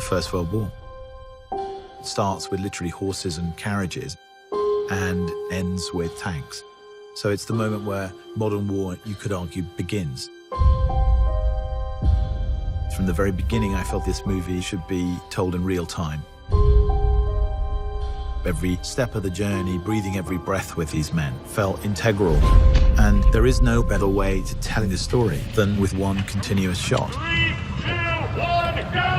First World War. It starts with literally horses and carriages and ends with tanks. So it's the moment where modern war, you could argue, begins. From the very beginning, I felt this movie should be told in real time. Every step of the journey, breathing every breath with these men, felt integral. And there is no better way to telling this story than with one continuous shot. 3, 2, 1, go, go!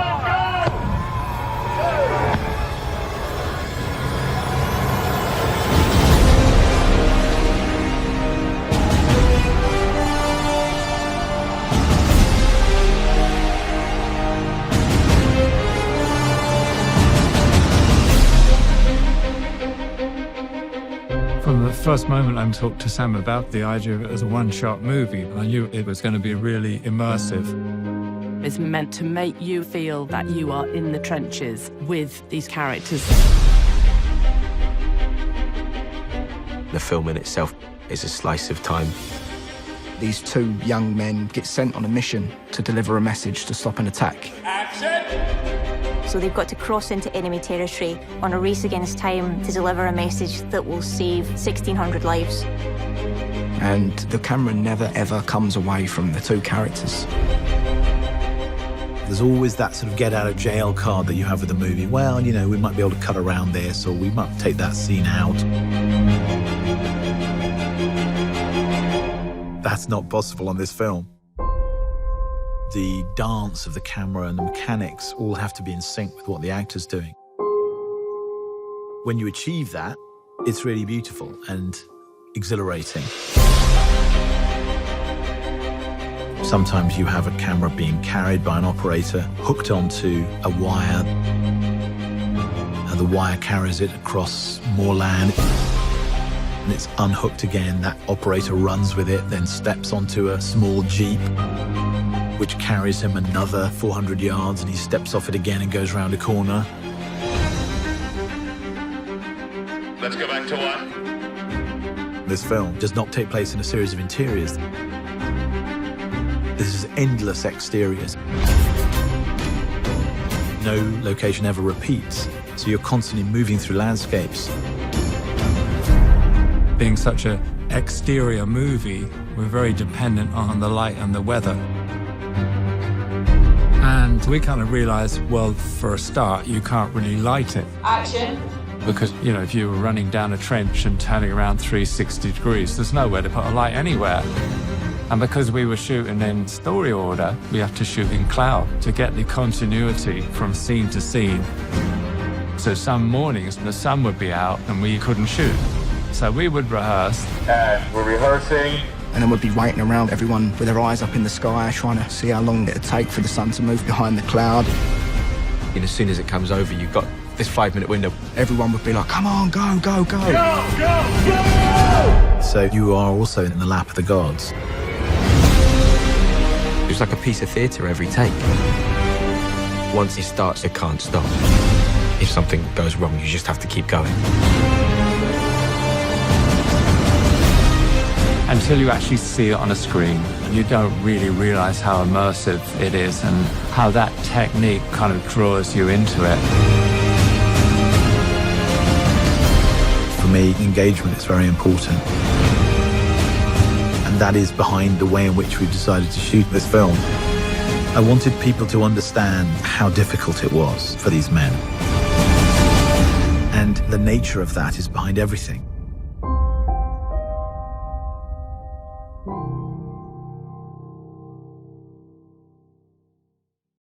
From the first moment I talked to Sam about the idea of it as a one-shot movie, I knew it was going to be really immersive. It's meant to make you feel that you are in the trenches with these characters. The film in itself is a slice of time. These two young men get sent on a mission to deliver a message to stop an attack. Action! So they've got to cross into enemy territory on a race against time to deliver a message that will save 1,600 lives. And the camera never, ever comes away from the two characters. There's always that sort of get-out-of-jail card that you have with the movie. Well, you know, we might be able to cut around this, or we might take that scene out. That's not possible on this film. The dance of the camera and the mechanics all have to be in sync with what the actor's doing. When you achieve that, it's really beautiful and exhilarating. Sometimes you have a camera being carried by an operator, hooked onto a wire, and the wire carries it across more land, and it's unhooked again. That operator runs with it, then steps onto a small jeep, which carries him another 400 yards, and he steps off it again and goes round a corner. Let's go back to 1. This film does not take place in a series of interiors. This is endless exteriors. No location ever repeats, so you're constantly moving through landscapes. Being such an exterior movie, we're very dependent on the light and the weather. And we kind of realized, well, for a start, you can't really light it. Action. Because, you know, if you were running down a trench and turning around 360 degrees, there's nowhere to put a light anywhere. And because we were shooting in story order, we have to shoot in cloud to get the continuity from scene to scene. So some mornings, the sun would be out and we couldn't shoot. So we would rehearse. And we're rehearsing. And then we'd be waiting around, everyone with their eyes up in the sky, trying to see how long it'd take for the sun to move behind the cloud. And as soon as it comes over, you've got this 5-minute window. Everyone would be like, come on, go, go, go. Go, go, go! So you are also in the lap of the gods. It's like a piece of theatre every take. Once it starts, it can't stop. If something goes wrong, you just have to keep going. Until you actually see it on a screen, you don't really realize how immersive it is and how that technique kind of draws you into it. For me, engagement is very important. And that is behind the way in which we've decided to shoot this film. I wanted people to understand how difficult it was for these men. And the nature of that is behind everything.